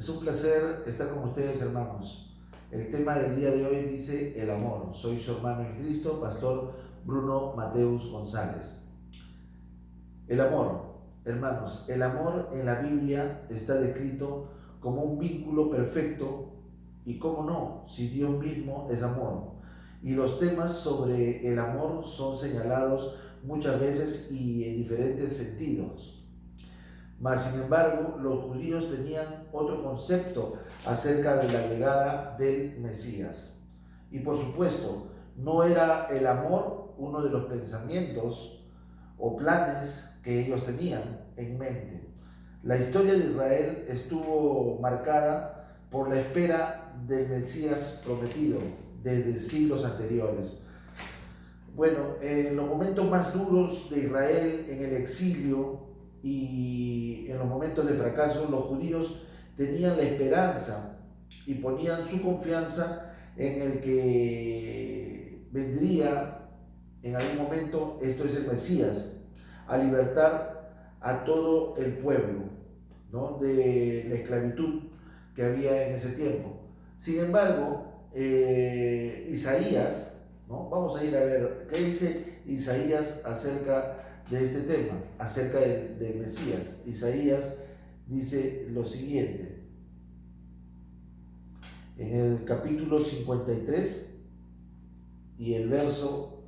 Es un placer estar con ustedes, hermanos. El tema del día de hoy dice el amor. Soy su hermano en Cristo, Pastor Bruno Mateus González. El amor, hermanos, el amor en la Biblia está descrito como un vínculo perfecto y cómo no, si Dios mismo es amor. Y los temas sobre el amor son señalados muchas veces y en diferentes sentidos. Mas, sin embargo, los judíos tenían otro concepto acerca de la llegada del Mesías. Y por supuesto, no era el amor uno de los pensamientos o planes que ellos tenían en mente. La historia de Israel estuvo marcada por la espera del Mesías prometido desde siglos anteriores. Bueno, en los momentos más duros de Israel, en el exilio, y en los momentos de fracaso, los judíos tenían la esperanza y ponían su confianza en el que vendría en algún momento, esto es el Mesías, a libertar a todo el pueblo, ¿no?, de la esclavitud que había en ese tiempo. Sin embargo, Isaías, ¿no? Vamos a ir a ver qué dice Isaías acerca de este tema, acerca del Mesías. Isaías dice lo siguiente, en el capítulo 53 y el verso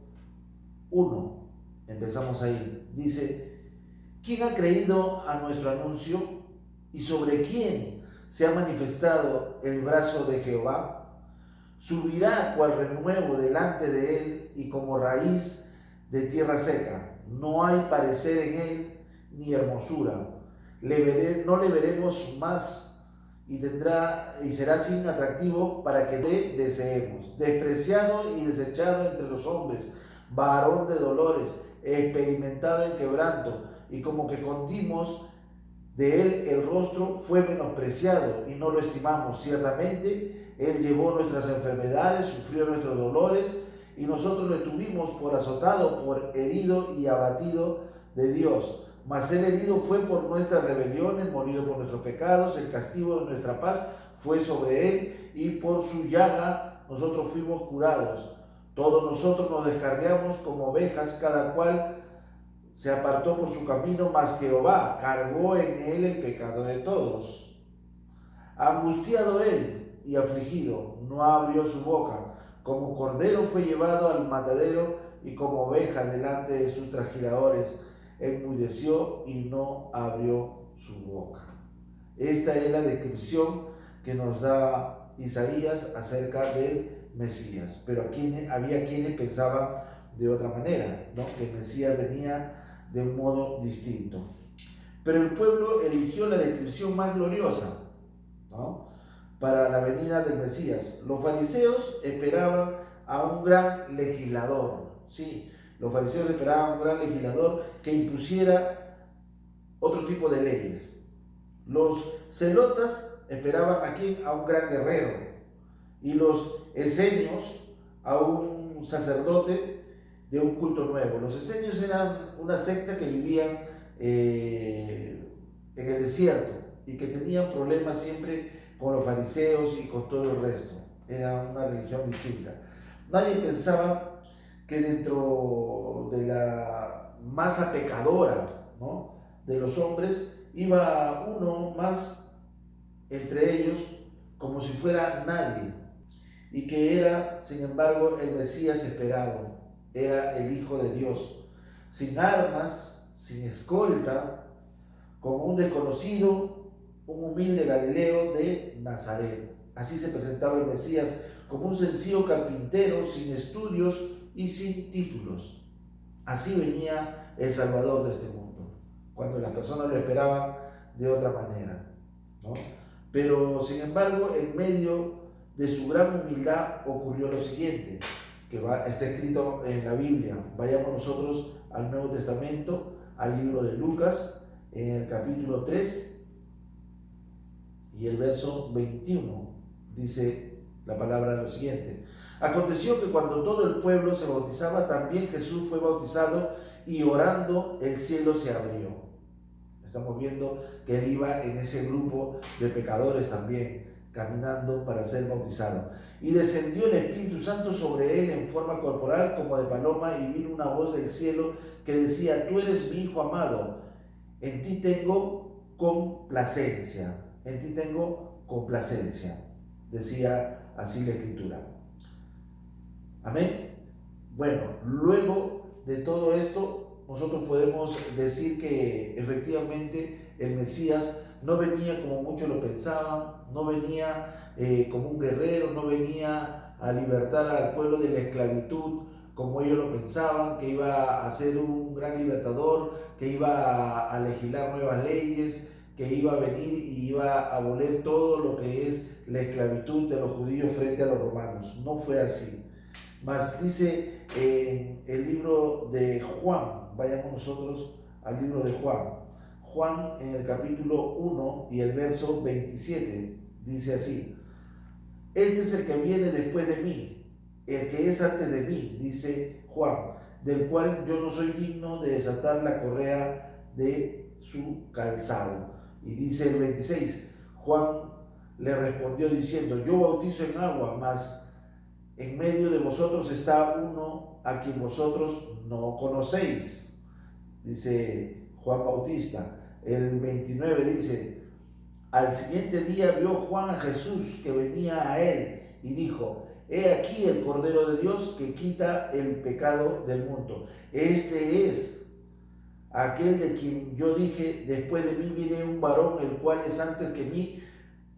1, empezamos ahí, dice: ¿quién ha creído a nuestro anuncio y sobre quién se ha manifestado el brazo de Jehová? Subirá cual renuevo delante de él y como raíz de tierra seca. No hay parecer en él ni hermosura. No le veremos más y será sin atractivo para que le deseemos. Despreciado y desechado entre los hombres, varón de dolores, experimentado en quebranto, y como que escondimos de él el rostro, fue menospreciado y no lo estimamos. Ciertamente él llevó nuestras enfermedades, sufrió nuestros dolores, y nosotros lo tuvimos por azotado, por herido y abatido de Dios. Mas él herido fue por nuestras rebeliones, molido por nuestros pecados. El castigo de nuestra paz fue sobre él, y por su llaga nosotros fuimos curados. Todos nosotros nos descarriamos como ovejas, cada cual se apartó por su camino, mas Jehová cargó en él el pecado de todos. Angustiado él y afligido, no abrió su boca. Como cordero fue llevado al matadero, y como oveja delante de sus trasquiladores, enmudeció y no abrió su boca. Esta es la descripción que nos da Isaías acerca del Mesías. Pero había quienes pensaban de otra manera, ¿no?, que el Mesías venía de un modo distinto. Pero el pueblo eligió la descripción más gloriosa, ¿no?, para la venida del Mesías. Los fariseos esperaban a un gran legislador, ¿sí? Los fariseos esperaban a un gran legislador que impusiera otro tipo de leyes. Los celotas esperaban aquí a un gran guerrero, y los esenios a un sacerdote de un culto nuevo. Los esenios eran una secta que vivían en el desierto y que tenían problemas siempre con los fariseos y con todo el resto. Era una religión distinta. Nadie pensaba que dentro de la masa pecadora, ¿no?, de los hombres, iba uno más entre ellos como si fuera nadie, y que era, sin embargo, el Mesías esperado. Era el Hijo de Dios, sin armas, sin escolta, como un desconocido, un humilde Galileo de Nazaret. Así se presentaba el Mesías, como un sencillo carpintero, sin estudios y sin títulos. Así venía el Salvador de este mundo, cuando las personas lo esperaban de otra manera, ¿no? Pero, sin embargo, en medio de su gran humildad ocurrió lo siguiente, que está escrito en la Biblia. Vayamos nosotros al Nuevo Testamento, al libro de Lucas, en el capítulo 3 y el verso 21, dice la palabra lo siguiente: aconteció que cuando todo el pueblo se bautizaba, también Jesús fue bautizado, y orando el cielo se abrió. Estamos viendo que él iba en ese grupo de pecadores también, caminando para ser bautizado. Y descendió el Espíritu Santo sobre él en forma corporal como de paloma, y vino una voz del cielo que decía: tú eres mi Hijo amado, en ti tengo complacencia. En ti tengo complacencia. Decía así la Escritura. Amén. Bueno, luego de todo esto, nosotros podemos decir que efectivamente el Mesías no venía como muchos lo pensaban, no venía como un guerrero, no venía a libertar al pueblo de la esclavitud como ellos lo pensaban, que iba a ser un gran libertador, que iba a legislar nuevas leyes, que iba a venir y iba a abolir todo lo que es la esclavitud de los judíos frente a los romanos. No fue así. Mas dice en el libro de Juan, vayamos nosotros al libro de Juan. Juan en el capítulo 1 y el verso 27 dice así: este es el que viene después de mí, el que es antes de mí, dice Juan, del cual yo no soy digno de desatar la correa de su calzado. Y dice el 26, Juan le respondió diciendo: yo bautizo en agua, mas en medio de vosotros está uno a quien vosotros no conocéis, dice Juan Bautista. El 29 dice: al siguiente día vio Juan a Jesús que venía a él y dijo: he aquí el Cordero de Dios que quita el pecado del mundo. Este es aquel de quien yo dije: después de mí viene un varón, el cual es antes que mí,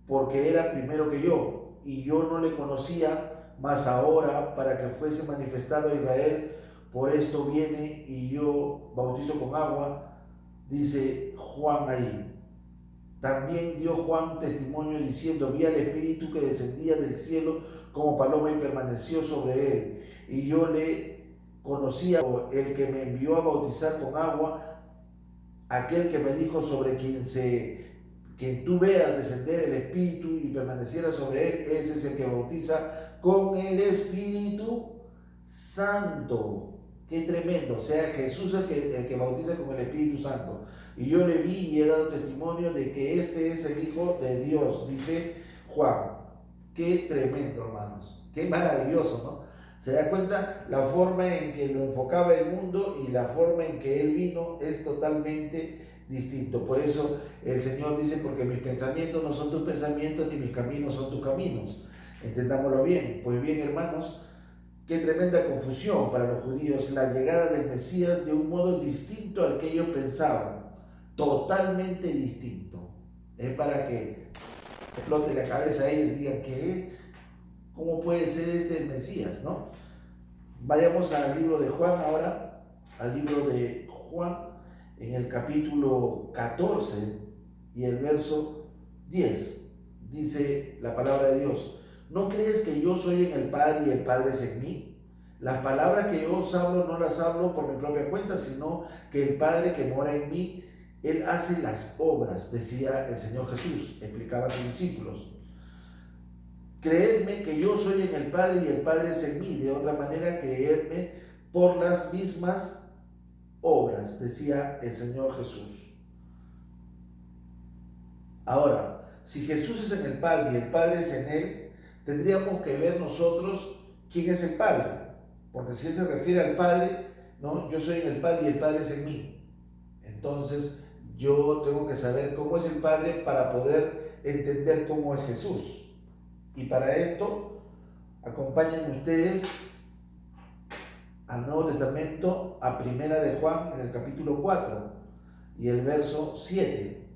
porque era primero que yo, y yo no le conocía, mas ahora, para que fuese manifestado a Israel, por esto viene y yo bautizo con agua, dice Juan ahí. También dio Juan testimonio diciendo: vi al Espíritu que descendía del cielo como paloma y permaneció sobre él. Y yo le conocía, el que me envió a bautizar con agua, aquel que me dijo: sobre quien tú veas descender el Espíritu y permaneciera sobre él, ese es el que bautiza con el Espíritu Santo. Qué tremendo. O sea, Jesús es el que bautiza con el Espíritu Santo. Y yo le vi y he dado testimonio de que este es el Hijo de Dios, dice Juan. Qué tremendo, hermanos. Qué maravilloso, ¿no? Se da cuenta la forma en que lo enfocaba el mundo y la forma en que él vino es totalmente distinto. Por eso el Señor dice: porque mis pensamientos no son tus pensamientos, ni mis caminos son tus caminos. Entendámoslo bien. Pues bien, hermanos, qué tremenda confusión para los judíos la llegada del Mesías de un modo distinto al que ellos pensaban. Totalmente distinto. Es para que explote la cabeza a ellos y digan: ¿qué? ¿Cómo puede ser este el Mesías, no? Vayamos al libro de Juan ahora, al libro de Juan, en el capítulo 14 y el verso 10. Dice la palabra de Dios: ¿no crees que yo soy en el Padre y el Padre es en mí? Las palabras que yo os hablo no las hablo por mi propia cuenta, sino que el Padre que mora en mí, Él hace las obras, decía el Señor Jesús, explicaba a sus discípulos. Creedme que yo soy en el Padre y el Padre es en mí. De otra manera, creedme por las mismas obras, decía el Señor Jesús. Ahora, si Jesús es en el Padre y el Padre es en Él, tendríamos que ver nosotros quién es el Padre. Porque si Él se refiere al Padre, ¿no? Yo soy en el Padre y el Padre es en mí. Entonces, yo tengo que saber cómo es el Padre para poder entender cómo es Jesús. Y para esto, acompañen ustedes al Nuevo Testamento, a Primera de Juan, en el capítulo 4 y el verso 7.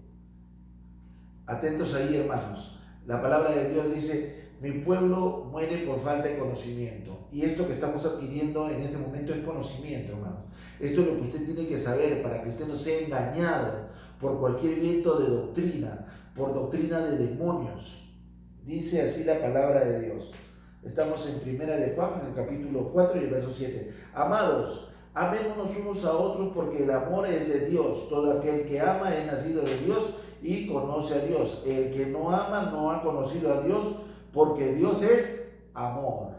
Atentos ahí, hermanos. La palabra de Dios dice: mi pueblo muere por falta de conocimiento. Y esto que estamos adquiriendo en este momento es conocimiento, hermanos. Esto es lo que usted tiene que saber para que usted no sea engañado por cualquier viento de doctrina, por doctrina de demonios. Dice así la palabra de Dios. Estamos en Primera de Juan, en el capítulo 4 y el verso 7. Amados, amémonos unos a otros, porque el amor es de Dios. Todo aquel que ama es nacido de Dios y conoce a Dios. El que no ama no ha conocido a Dios, porque Dios es amor.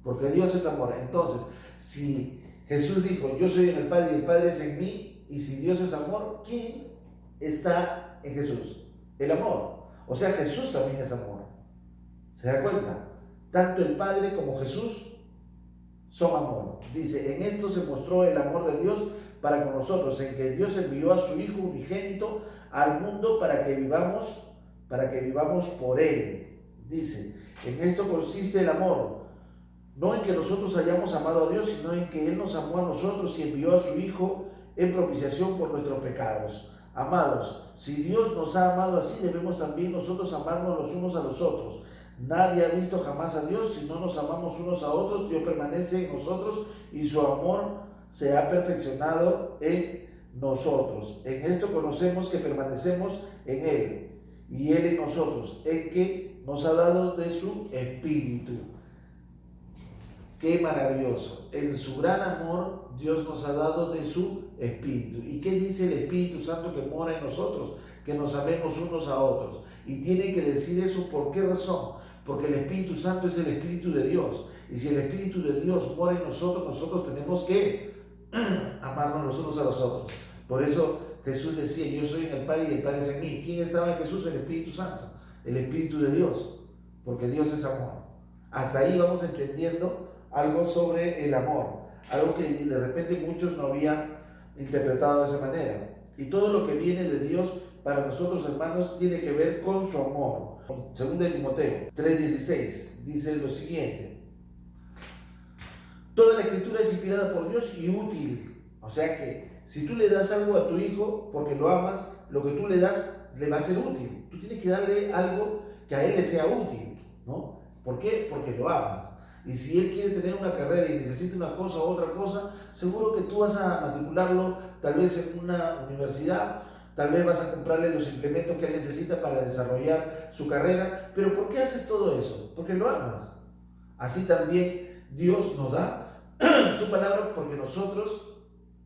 Porque Dios es amor. Entonces, si Jesús dijo: yo soy en el Padre y el Padre es en mí, Y si Dios es amor, ¿quién está en Jesús? El amor. O sea, Jesús también es amor. ¿Se da cuenta? Tanto el Padre como Jesús son amor. Dice, en esto se mostró el amor de Dios para con nosotros, en que Dios envió a su Hijo unigénito al mundo para que vivamos por Él. Dice, en esto consiste el amor, no en que nosotros hayamos amado a Dios, sino en que Él nos amó a nosotros y envió a su Hijo en propiciación por nuestros pecados. Amados, si Dios nos ha amado así, debemos también nosotros amarnos los unos a los otros. Nadie ha visto jamás a Dios. Si no nos amamos unos a otros, Dios permanece en nosotros y su amor se ha perfeccionado en nosotros. En esto conocemos que permanecemos en Él y Él en nosotros, en que nos ha dado de su Espíritu. Qué maravilloso. En su gran amor, Dios nos ha dado de su Espíritu. ¿Y qué dice el Espíritu Santo que mora en nosotros? Que nos amemos unos a otros. Y tiene que decir eso, ¿por qué razón? Porque el Espíritu Santo es el Espíritu de Dios. Y si el Espíritu de Dios mora en nosotros, nosotros tenemos que amarnos los unos a los otros. Por eso Jesús decía, yo soy en el Padre y el Padre es en mí. ¿Quién estaba en Jesús? El Espíritu Santo, el Espíritu de Dios, porque Dios es amor. Hasta ahí vamos entendiendo algo sobre el amor, algo que de repente muchos no habían interpretado de esa manera. Y todo lo que viene de Dios para nosotros, hermanos, tiene que ver con su amor. Según de Timoteo 3:16 dice lo siguiente: toda la escritura es inspirada por Dios y útil. O sea que si tú le das algo a tu hijo porque lo amas, lo que tú le das le va a ser útil. Tú tienes que darle algo que a él le sea útil, ¿no? ¿Por qué? Porque lo amas. Y si él quiere tener una carrera y necesita una cosa u otra cosa, seguro que tú vas a matricularlo tal vez en una universidad, tal vez vas a comprarle los implementos que él necesita para desarrollar su carrera. Pero ¿por qué haces todo eso? Porque lo amas. Así también Dios nos da su palabra porque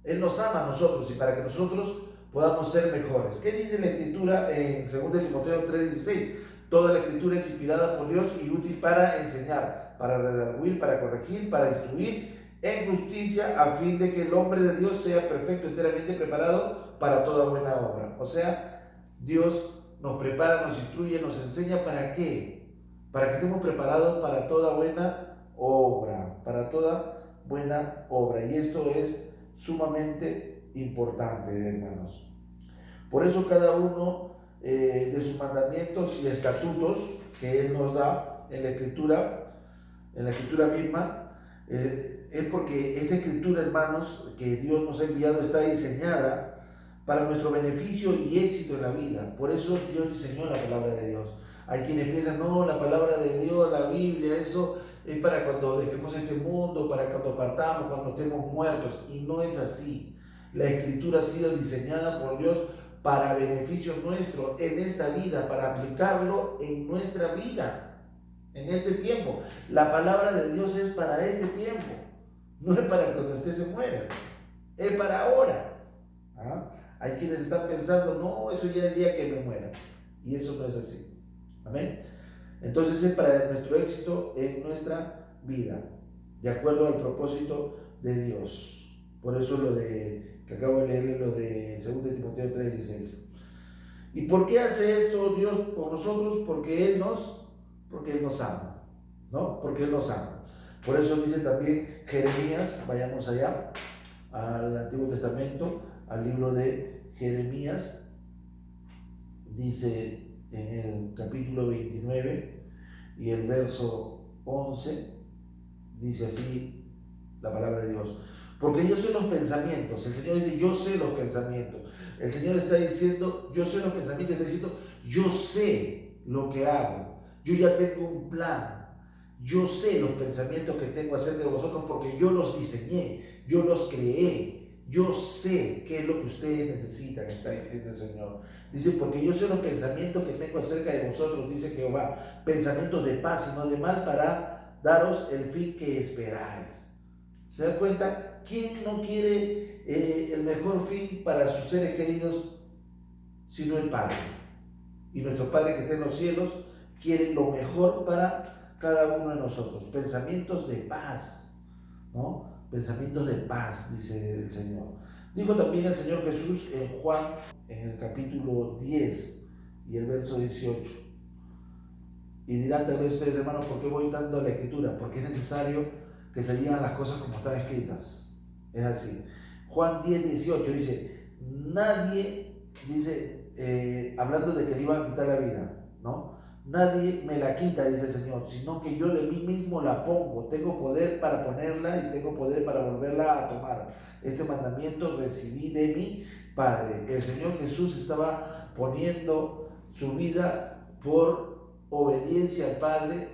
Él nos ama a nosotros y para que nosotros podamos ser mejores. ¿Qué dice la Escritura en 2 Timoteo 3:16? Toda la Escritura es inspirada por Dios y útil para enseñar, para redarguir, para corregir, para instruir en justicia, a fin de que el hombre de Dios sea perfecto, enteramente preparado para toda buena obra. O sea, Dios nos prepara, nos instruye, nos enseña. ¿Para qué? Para que estemos preparados para toda buena obra, para toda buena obra. Y esto es sumamente importante, hermanos. Por eso cada uno de sus mandamientos y estatutos que Él nos da en la Escritura misma, es porque esta Escritura, hermanos, que Dios nos ha enviado, está diseñada para nuestro beneficio y éxito en la vida. Por eso Dios diseñó la palabra de Dios. Hay quienes piensan, no, la palabra de Dios, la Biblia, eso es para cuando dejemos este mundo, para cuando partamos, cuando estemos muertos. Y no es así. La Escritura ha sido diseñada por Dios para beneficio nuestro en esta vida, para aplicarlo en nuestra vida, en este tiempo. La palabra de Dios es para este tiempo, no es para cuando usted se muera, es para ahora. ¿Ah? Hay quienes están pensando, no, eso ya es el día que me muera, y eso no es así. Amén. Entonces es para nuestro éxito en nuestra vida, de acuerdo al propósito de Dios. Por eso lo que acabo de leerle, lo de 2 Timoteo 3:16. ¿Y por qué hace esto Dios por nosotros? Porque Él nos ama, ¿no? Porque Él nos ama. Por eso dice también Jeremías, vayamos allá, al Antiguo Testamento, al libro de Jeremías, dice en el capítulo 29 y el verso 11, dice así la palabra de Dios: porque yo sé los pensamientos. El Señor dice, yo sé los pensamientos. El Señor está diciendo, yo sé los pensamientos, está diciendo, yo sé lo que hago. Yo ya tengo un plan. Yo sé los pensamientos que tengo acerca de vosotros porque yo los diseñé, yo los creé. Yo sé qué es lo que ustedes necesitan, está diciendo el Señor. Dice, porque yo sé los pensamientos que tengo acerca de vosotros, dice Jehová, pensamientos de paz y no de mal, para daros el fin que esperáis. ¿Se da cuenta? ¿Quién no quiere el mejor fin para sus seres queridos sino el Padre? Y nuestro Padre que está en los cielos quiere lo mejor para cada uno de nosotros. Pensamientos de paz, ¿no? Pensamientos de paz, dice el Señor. Dijo también el Señor Jesús en Juan, en el capítulo 10 y el verso 18. Y dirán tal vez ustedes, hermanos, ¿por qué voy tanto a la Escritura? Porque es necesario que se digan las cosas como están escritas. Es así. Juan 10, 18 dice, nadie, dice, hablando de que le iban a quitar la vida, ¿no? Nadie me la quita, dice el Señor, sino que yo de mí mismo la pongo. Tengo poder para ponerla y tengo poder para volverla a tomar. Este mandamiento recibí de mi Padre. El Señor Jesús estaba poniendo su vida por obediencia al Padre,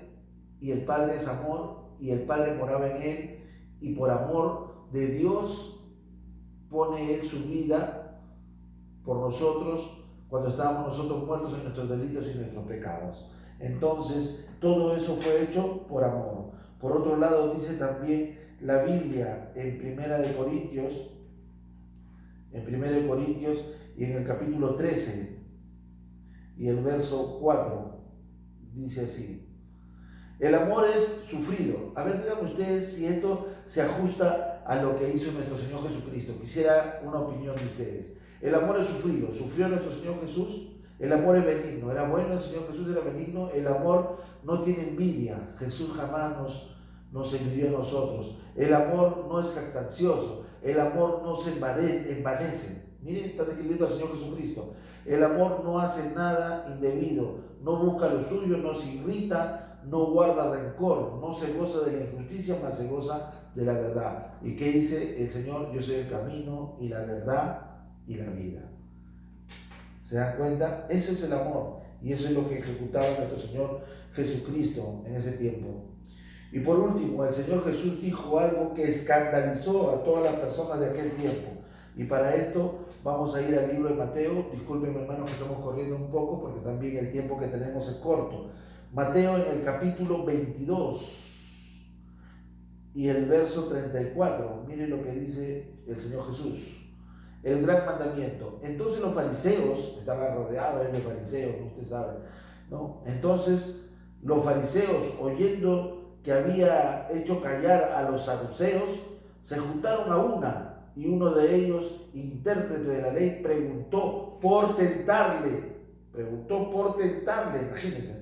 y el Padre es amor, y el Padre moraba en él, y por amor de Dios pone él su vida por nosotros cuando estábamos nosotros muertos en nuestros delitos y nuestros pecados. Entonces, todo eso fue hecho por amor. Por otro lado, dice también la Biblia en Primera de Corintios, y en el capítulo 13 y el verso 4, dice así: el amor es sufrido. A ver, díganme ustedes si esto se ajusta a lo que hizo nuestro Señor Jesucristo. Quisiera una opinión de ustedes. El amor es sufrido. ¿Sufrió nuestro Señor Jesús? El amor es benigno. ¿Era bueno el Señor Jesús? ¿Era benigno? El amor no tiene envidia. Jesús jamás nos envidió a nosotros. El amor no es jactancioso. El amor no se envanece. Miren, está describiendo al Señor Jesucristo. El amor no hace nada indebido. No busca lo suyo, no se irrita, no guarda rencor, no se goza de la injusticia, mas se goza de la verdad. ¿Y qué dice el Señor? Yo soy el camino y la verdad y la vida. ¿Se dan cuenta? Eso es el amor, y eso es lo que ejecutaba nuestro Señor Jesucristo en ese tiempo. Y por último, el Señor Jesús dijo algo que escandalizó a todas las personas de aquel tiempo. Y para esto vamos a ir al libro de Mateo. Disculpen, hermanos, que estamos corriendo un poco porque también el tiempo que tenemos es corto. Mateo en el capítulo 22 y el verso 34. Miren lo que dice el Señor Jesús. El gran mandamiento. Entonces los fariseos, estaban rodeados de fariseos, usted sabe, ¿no? Entonces los fariseos, oyendo que había hecho callar a los saduceos, se juntaron a una, y uno de ellos, intérprete de la ley, preguntó por tentarle, imagínense,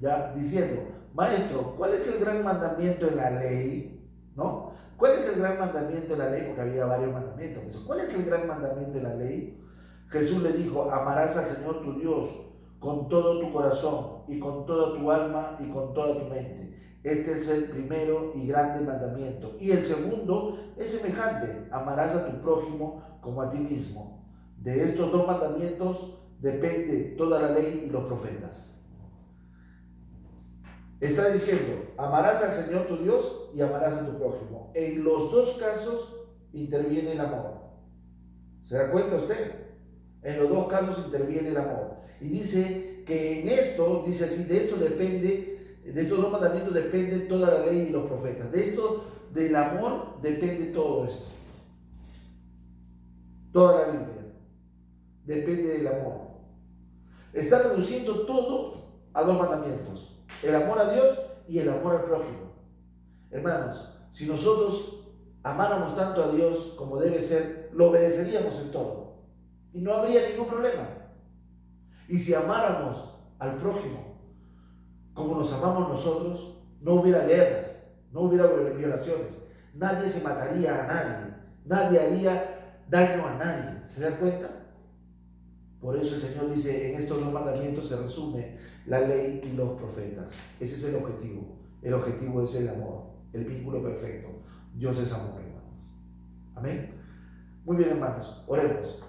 ya diciendo: maestro, ¿cuál es el gran mandamiento en la ley? ¿No? ¿Cuál es el gran mandamiento en la ley? Porque había varios mandamientos. ¿Cuál es el gran mandamiento en la ley? Jesús le dijo: amarás al Señor tu Dios con todo tu corazón y con toda tu alma y con toda tu mente. Este es el primero y grande mandamiento. Y el segundo es semejante: amarás a tu prójimo como a ti mismo. De estos dos mandamientos depende toda la ley y los profetas. Está diciendo: amarás al Señor tu Dios y amarás a tu prójimo. En los dos casos interviene el amor. ¿Se da cuenta usted? En los dos casos interviene el amor. Y dice que en esto, dice así, de esto depende, de estos dos mandamientos depende toda la ley y los profetas. De esto, del amor, depende todo esto. Toda la Biblia depende del amor. Está reduciendo todo a dos mandamientos: el amor a Dios y el amor al prójimo. Hermanos, si nosotros amáramos tanto a Dios como debe ser, lo obedeceríamos en todo y no habría ningún problema. Y si amáramos al prójimo como nos amamos nosotros, no hubiera guerras, no hubiera violaciones, nadie se mataría a nadie, nadie haría daño a nadie. ¿Se dan cuenta? Por eso el Señor dice: en estos dos mandamientos se resume la ley y los profetas. Ese es el objetivo. El objetivo es el amor, el vínculo perfecto. Dios es amor, hermanos. Amén. Muy bien, hermanos, oremos.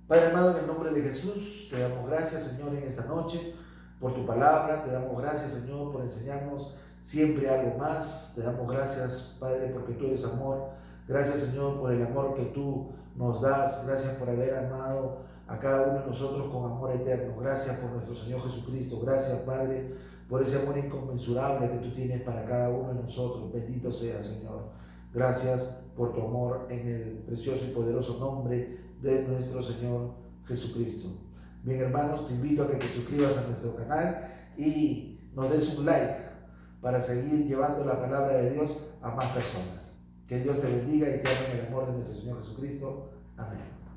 Padre amado, en el nombre de Jesús, te damos gracias, Señor, en esta noche por tu palabra. Te damos gracias, Señor, por enseñarnos siempre algo más. Te damos gracias, Padre, porque tú eres amor. Gracias, Señor, por el amor que tú nos das. Gracias por haber amado a cada uno de nosotros con amor eterno. Gracias por nuestro Señor Jesucristo. Gracias, Padre, por ese amor inconmensurable que tú tienes para cada uno de nosotros. Bendito sea, Señor. Gracias por tu amor, en el precioso y poderoso nombre de nuestro Señor Jesucristo. Bien, hermanos, te invito a que te suscribas a nuestro canal y nos des un like para seguir llevando la palabra de Dios a más personas. Que Dios te bendiga y te ame en el amor de nuestro Señor Jesucristo. Amén.